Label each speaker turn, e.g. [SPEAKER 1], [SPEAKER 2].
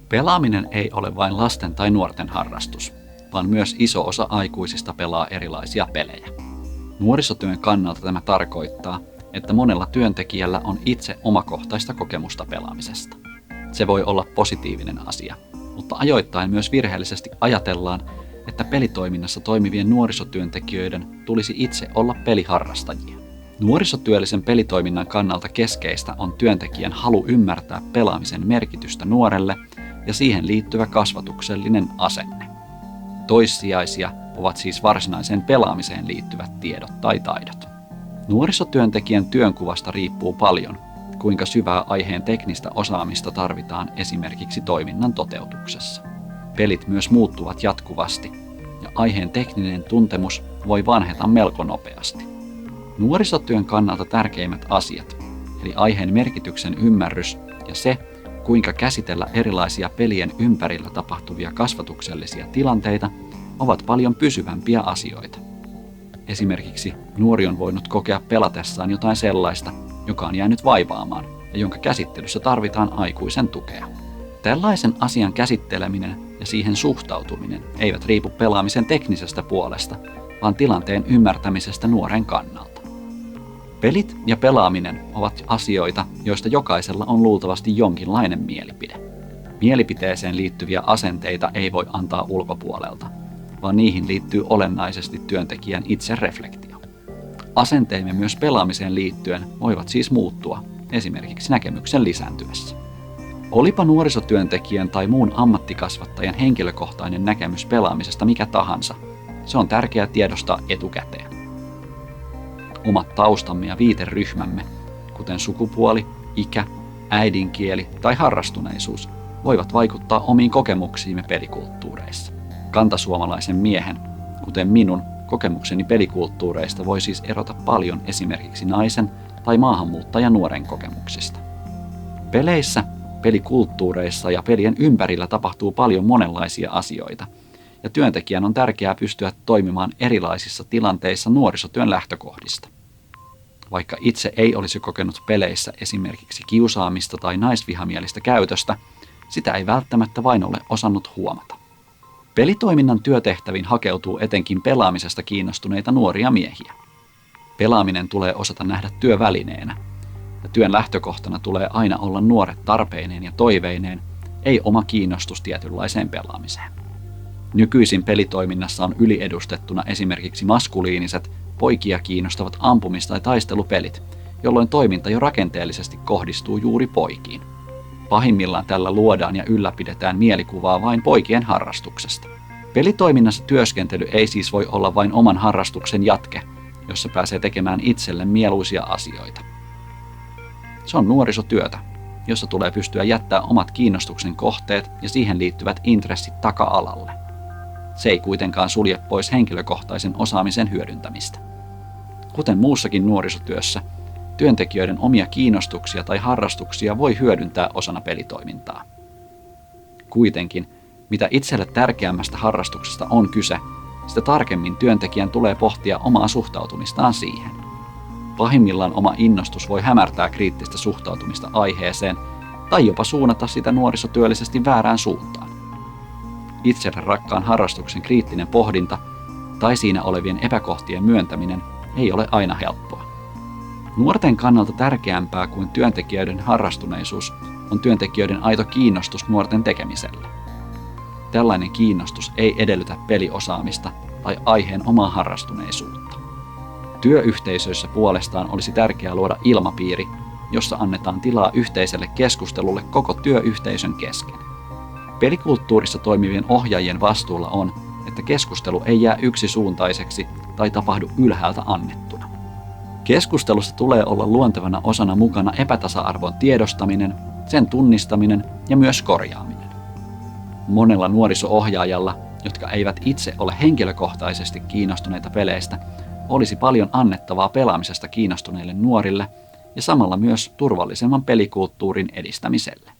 [SPEAKER 1] Pelaaminen ei ole vain lasten tai nuorten harrastus, vaan myös iso osa aikuisista pelaa erilaisia pelejä. Nuorisotyön kannalta tämä tarkoittaa, että monella työntekijällä on itse omakohtaista kokemusta pelaamisesta. Se voi olla positiivinen asia, mutta ajoittain myös virheellisesti ajatellaan, että pelitoiminnassa toimivien nuorisotyöntekijöiden tulisi itse olla peliharrastajia. Nuorisotyöllisen pelitoiminnan kannalta keskeistä on työntekijän halu ymmärtää pelaamisen merkitystä nuorelle ja siihen liittyvä kasvatuksellinen asenne. Toissijaisia ovat siis varsinaiseen pelaamiseen liittyvät tiedot tai taidot. Nuorisotyöntekijän työnkuvasta riippuu paljon, kuinka syvää aiheen teknistä osaamista tarvitaan esimerkiksi toiminnan toteutuksessa. Pelit myös muuttuvat jatkuvasti, ja aiheen tekninen tuntemus voi vanheta melko nopeasti. Nuorisotyön kannalta tärkeimmät asiat, eli aiheen merkityksen ymmärrys ja se, kuinka käsitellä erilaisia pelien ympärillä tapahtuvia kasvatuksellisia tilanteita, ovat paljon pysyvämpiä asioita. Esimerkiksi nuori on voinut kokea pelatessaan jotain sellaista, joka on jäänyt vaivaamaan ja jonka käsittelyssä tarvitaan aikuisen tukea. Tällaisen asian käsitteleminen ja siihen suhtautuminen eivät riipu pelaamisen teknisestä puolesta, vaan tilanteen ymmärtämisestä nuoren kannalta. Pelit ja pelaaminen ovat asioita, joista jokaisella on luultavasti jonkinlainen mielipide. Mielipiteeseen liittyviä asenteita ei voi antaa ulkopuolelta, vaan niihin liittyy olennaisesti työntekijän itsereflektio. Asenteemme myös pelaamiseen liittyen voivat siis muuttua, esimerkiksi näkemyksen lisääntyessä. Olipa nuorisotyöntekijän tai muun ammattikasvattajan henkilökohtainen näkemys pelaamisesta mikä tahansa, se on tärkeää tiedostaa etukäteen. Omat taustamme ja viiteryhmämme, kuten sukupuoli, ikä, äidinkieli tai harrastuneisuus, voivat vaikuttaa omiin kokemuksiimme pelikulttuureissa. Kantasuomalaisen miehen, kuten minun, kokemukseni pelikulttuureista voi siis erota paljon esimerkiksi naisen tai maahanmuuttajan nuoren kokemuksista. Peleissä, pelikulttuureissa ja pelien ympärillä tapahtuu paljon monenlaisia asioita, ja työntekijän on tärkeää pystyä toimimaan erilaisissa tilanteissa nuorisotyön lähtökohdista. Vaikka itse ei olisi kokenut peleissä esimerkiksi kiusaamista tai naisvihamielistä käytöstä, sitä ei välttämättä vain ole osannut huomata. Pelitoiminnan työtehtäviin hakeutuu etenkin pelaamisesta kiinnostuneita nuoria miehiä. Pelaaminen tulee osata nähdä työvälineenä, ja työn lähtökohtana tulee aina olla nuoret tarpeineen ja toiveineen, ei oma kiinnostus tietynlaiseen pelaamiseen. Nykyisin pelitoiminnassa on yliedustettuna esimerkiksi maskuliiniset, poikia kiinnostavat ampumis- tai taistelupelit, jolloin toiminta jo rakenteellisesti kohdistuu juuri poikiin. Pahimmillaan tällä luodaan ja ylläpidetään mielikuvaa vain poikien harrastuksesta. Pelitoiminnassa työskentely ei siis voi olla vain oman harrastuksen jatke, jossa pääsee tekemään itselle mieluisia asioita. Se on nuorisotyötä, jossa tulee pystyä jättää omat kiinnostuksen kohteet ja siihen liittyvät intressit taka-alalle. Se ei kuitenkaan sulje pois henkilökohtaisen osaamisen hyödyntämistä. Kuten muussakin nuorisotyössä, työntekijöiden omia kiinnostuksia tai harrastuksia voi hyödyntää osana pelitoimintaa. Kuitenkin, mitä itselle tärkeämmästä harrastuksesta on kyse, sitä tarkemmin työntekijän tulee pohtia omaa suhtautumistaan siihen. Pahimmillaan oma innostus voi hämärtää kriittistä suhtautumista aiheeseen tai jopa suunnata sitä nuorisotyöllisesti väärään suuntaan. Itselle rakkaan harrastuksen kriittinen pohdinta tai siinä olevien epäkohtien myöntäminen ei ole aina helppoa. Nuorten kannalta tärkeämpää kuin työntekijöiden harrastuneisuus on työntekijöiden aito kiinnostus nuorten tekemiselle. Tällainen kiinnostus ei edellytä peliosaamista tai aiheen omaa harrastuneisuutta. Työyhteisöissä puolestaan olisi tärkeää luoda ilmapiiri, jossa annetaan tilaa yhteiselle keskustelulle koko työyhteisön kesken. Pelikulttuurissa toimivien ohjaajien vastuulla on, että keskustelu ei jää yksisuuntaiseksi tai tapahdu ylhäältä annettuna. Keskustelussa tulee olla luontevana osana mukana epätasa-arvon tiedostaminen, sen tunnistaminen ja myös korjaaminen. Monella nuoriso-ohjaajalla, jotka eivät itse ole henkilökohtaisesti kiinnostuneita peleistä, olisi paljon annettavaa pelaamisesta kiinnostuneille nuorille ja samalla myös turvallisemman pelikulttuurin edistämiselle.